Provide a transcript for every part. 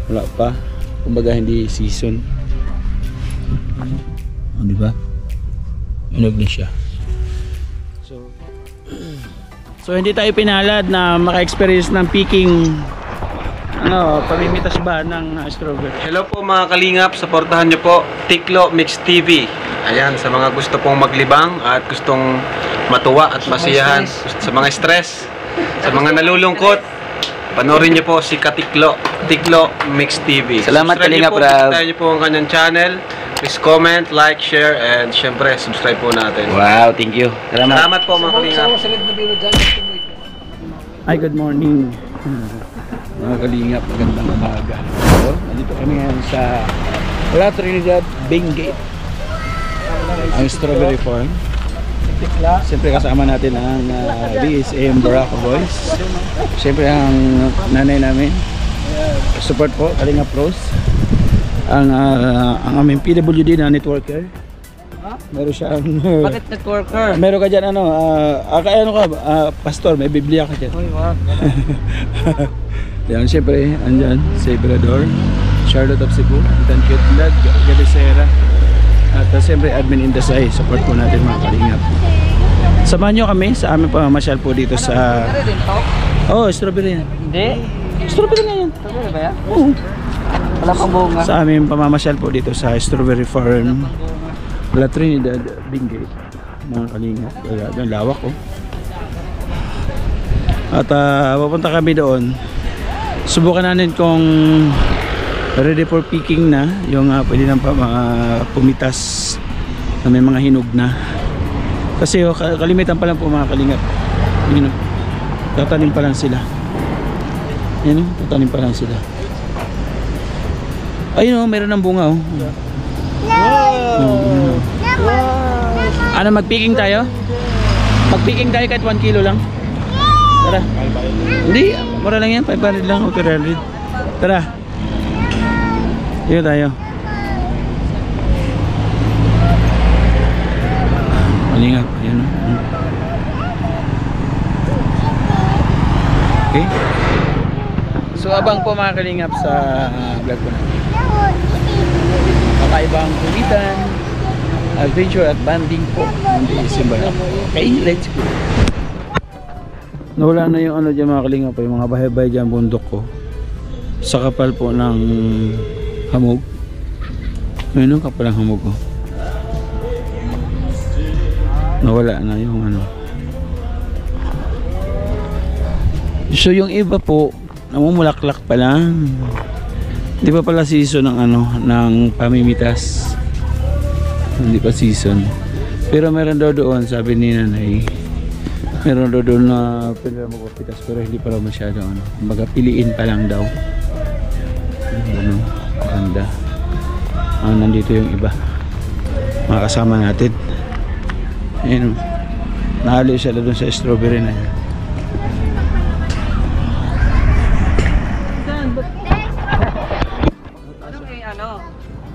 Wala pa. Kumbaga hindi season. Di ba? Inog na siya. So hindi tayo pinalad na maka-experience ng picking pamimitas ba ng strawberry. Hello po mga kalingap, supportahan nyo po Tiklo Mix TV. Ayan, sa mga gusto pong maglibang at gustong matuwa at masiyahan sa mga stress, sa mga nalulungkot, panoorin nyo po si Katiklo, Tiklo Mix TV. Salamat Kalingap Rab. Subscribe nyo po ang kanyang channel. Please comment, like, share, and syempre subscribe po natin. Wow, thank you. Salamat po mga kalingap. Hi, good morning mga kalingap, magandang umaga. So, nandito kami ngayon sa La Trinidad Benguet, ang strawberry farm. Siyempre kasama natin ang BSM Barako Boys. Siyempre ang nanay namin, support po Kalingap Rose, ang aming PWD na networker. Meron siyang bakit networker? Meron ka dyan pastor, may Biblia ka dyan. Yan, siyempre, andyan, si Brador, Charlotte of Cebu, Dan Kitlag, Galisera, at siyempre, Admin Indasay, support po natin mga kalingap. Samahan nyo kami sa aming pamamasyal po dito sa... Oh, strawberry yan. Hindi. Strawberry na yan. Strawberry ba yan? Oo. Wala pang bunga. Sa aming pamamasyal po dito sa strawberry farm, La Trinidad Benguet, mga kalingap. Yung lawak ko. At papunta kami doon. Subukan natin kung ready for picking na yung pwede nang pumitas na may mga hinog na, kasi kalimitan pa lang po mga kalingap, yun, tatanim pa lang sila, yun, tatanim pa lang sila. Ayun, meron ng bunga. Wow! Ano, mag-picking tayo? Mag-picking tayo kahit 1 kilo lang. Tara. Hindi, mura lang yan, 500 lang o 300. Tara. Dito tayo. Malingap, yan. Okay. So abang po mga kalingap sa vlog ko na. Kakaibang kulitan, adventure at banding po. Hindi December. Okay, let's go. Nawala na yung dyan mga kalingap, yung mga bahay-bahay dyan bundok ko. Sa kapal po ng hamog. Ayun, kapal ng hamog ko. Nawala na yung So yung iba po namumulaklak pa lang. Hindi pa pala season ng ng pamimitas. Hindi pa season. Pero meron daw doon, sabi ni nanay, meron daw doon na pwede na magpapitas, pero hindi pa raw masyado kumbaga piliin pa lang daw. Maganda. Nandito yung iba, mga kasama natin. Ayun, nahalo siya doon sa strawberry na yan.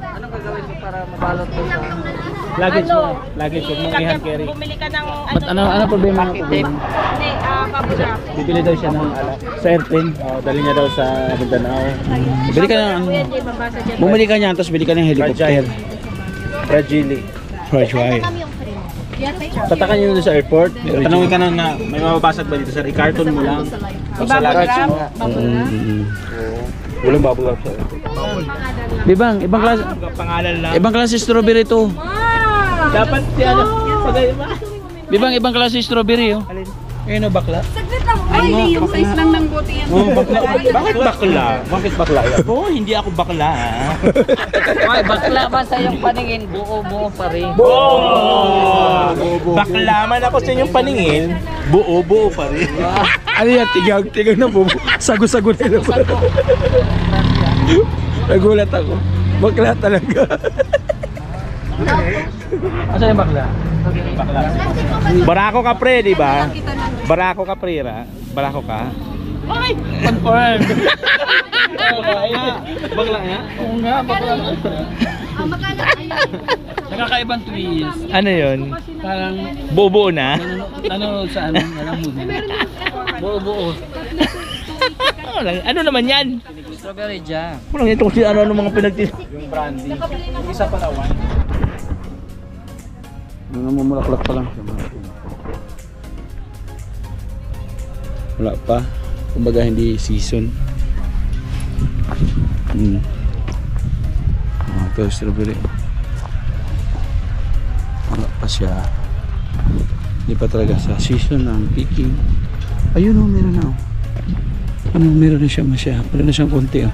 Anong gagawin mo para mabalot mo sa Luggage mo, luggage mo, hand carry. Bumili ka ng Ano problema ng problema? Hindi, babula. Bibili daw siya ng sa airplane. Dali niya daw sa Mindanao. Bili ka ng bumili ka niyan, tapos bili ka ng helicopter. Fragile. Fragile. Tatakan niyo doon sa airport. Tanungin ka na may mababasag ba dito sir? I-carton mo lang. Sa luggage mo. Walang bubble wrap sir. Bibang, ibang klase pangalan lang. Ibang klase strawberry to. Dapat si Bibang, ibang klase strawberry Ayun bakla. Saglit lang. Ay, hindi yung size lang ng bote yan. Bakla. Bakit bakla? Bakit bakla? Hindi ako bakla Ay, bakla ba sa iyong paningin? Buo-buo pa rin. Bakla man ako sa inyong paningin, buo-buo pa rin. Ano yan? Tigag na po. Sago-sago na po. Nagulat ako. Bakla talaga. Asa yung bakla? Bakla. Barako ka pre, di ba? Barako ka pre, Barako ka. Ay! Confirm! Bakla nga? Oo nga, bakla nga. Nakakaibang twist. Ano yun? Parang buo-buo na? Sa ano? Buo-buo. Ano naman yan? Strawberry jam. Walang ito kasi ano mga pinagtis. Yung brandy. Isa pala wine. Mga mamulaklak pa lang siya mga ito. Wala pa. Kumbaga hindi season. Ito strawberry. Wala pa siya. Hindi pa talaga sa season ng picking. Ayun o, meron na o. Ano, meron na siya masya. Meron na siyang konti o.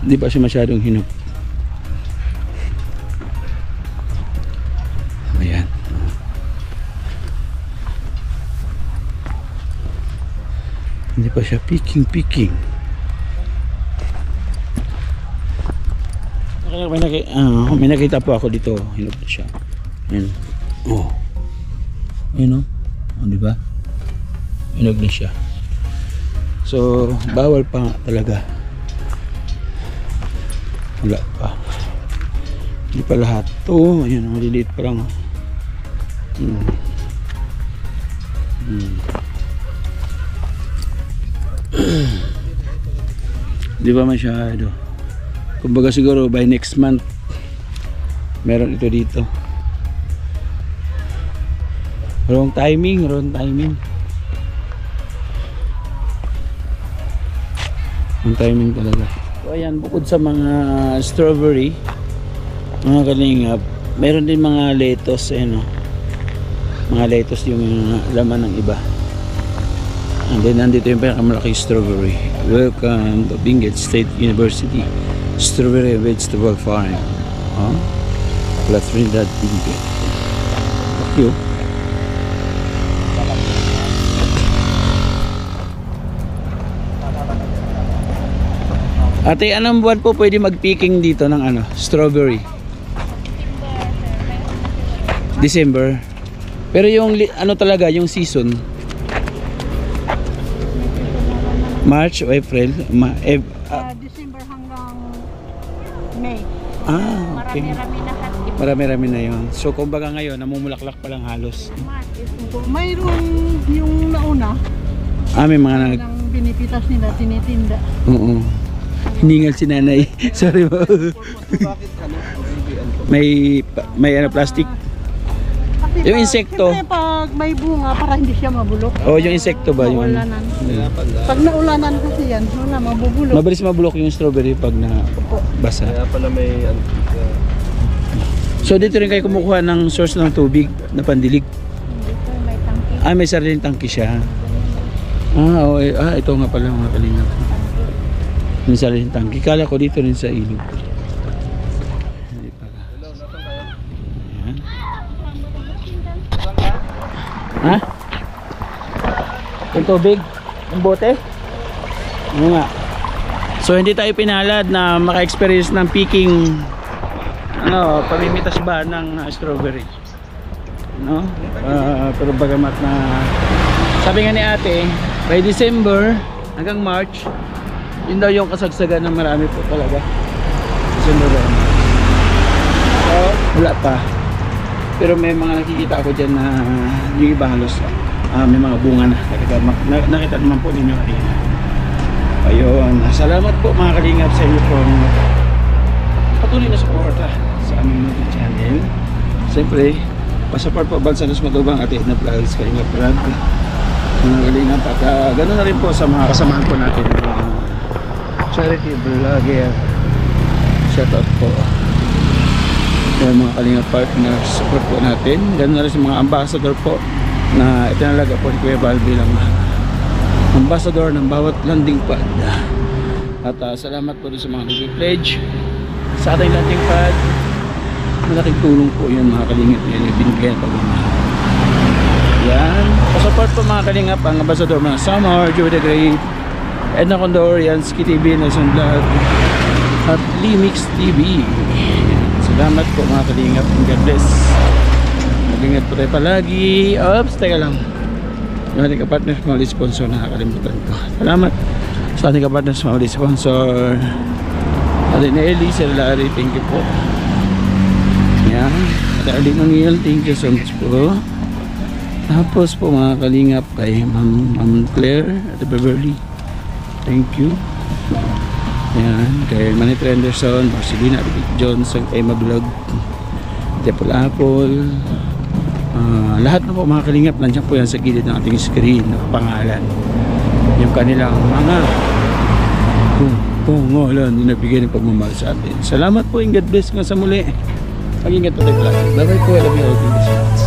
Hindi pa siya masyadong hinog. Ayan. Hindi pa siya picking. May nakita po ako dito. Hinog na siya. Ayan. Oh. Ayan o. Oh, diba? Hinog na siya. So, bawal pa nga talaga. Wala pa. Hindi pa lahat. Oh, ayan. Maliliit pa lang. Di ba masyado? Kumbaga siguro by next month meron ito dito. Wrong timing. Ang timing talaga. So ayan, bukod sa mga strawberry, mga kalingap, meron din mga lettuce, ano. Mga lettuce yung laman ng iba. And then nandito yung pinakamalaki strawberry. Welcome to Benguet State University Strawberry Vegetable Farm. La Trinidad, Benguet. Thank you. Ate, anong buwan po pwede mag-picking dito ng ano, strawberry? December. Pero yung ano talaga, yung season March o April? December hanggang May. Okay. Marami-rami na hati. Marami-rami na yun. So kumbaga ngayon, namumulaklak pa lang halos. Mayroon yung nauna. May mga Nang binipitas nila, tinitinda. Oo. Hiningal si nanay. Sorry mo. may ano, plastic. Kasi Yung insekto. Siyempre pag may bunga, para hindi siya mabulok. Yung insekto ba yun? Maulanan. Pag naulanan kasi yan, wala, mabubulok. Mabilis mabulok yung strawberry pag nabasa. Kaya pala may So dito rin kayo kumukuha ng source ng tubig na pandilig. Dito may tangki. May sariling tangki siya. Okay. Ito nga pala mga kalingap. May sariling tangki. Kala ko dito rin sa ilog. Hindi pala. Ayan. Yung tubig? Yung bote? Ano nga. So hindi tayo pinalad na maka-experience ng picking pamimitas ba ng strawberry, no? Pero bagamat na sabi nga ni ate, by December hanggang March, yun daw yung kasagsagan ng marami po talaga. December ba? So wala pa, pero may mga nakikita ako dyan na yung iba halos may mga bunga na. Nakita naman po ninyo ayun. Salamat po mga kalingap sa inyo pong patuloy na suporta sa aming YouTube channel. Siyempre, pa-support po Bansa Los Matubang at Edna Vlogs, Kalingap Vlog, mga kalingap, at ganoon na rin po sa mga kasamahan po natin, mga charity vlogger. Shout out po yung mga kalingap partners, support po natin. Ganoon na rin sa mga ambassador po na itinalaga po ni Kuya Val bilang ambassador ng bawat landing pad. At salamat po sa mga nag-pledge sa ating landing pad. Malaking tulong po yun mga kalingap, yan yung binigyan pagmamahal. Yan, pasupport po mga kalingap ang ambassador mga Summer, Joey the Great, Edna Condorian, Ski TV, Nelson Vlog, at Limix TV. Salamat po mga kalingap, and God bless. Mag-ingat po tayo palagi. Oops, teka lang, yung ating kapartners mga sponsor, nakakalimutan ko. Salamat sa ating kapartners mga sponsor, ating Nelly, Sir Larry, thank you po. Yan. Darling O'Neil, thank you so much po. Tapos po mga kalingap kay Ma'am Claire at Beverly, thank you. Ayan, kay Manit Anderson, Marcelina Johnson, Emma Vlog, Tepol Apple, lahat na po mga kalingap, nandiyan po yan sa gilid ng ating screen, pangalan, yung kanilang mga pangalan na nabigay ng pagmamahal sa atin. Salamat po and God bless nga sa muli. Mag-ingat po tayo lagi. Bye bye po, I love you all.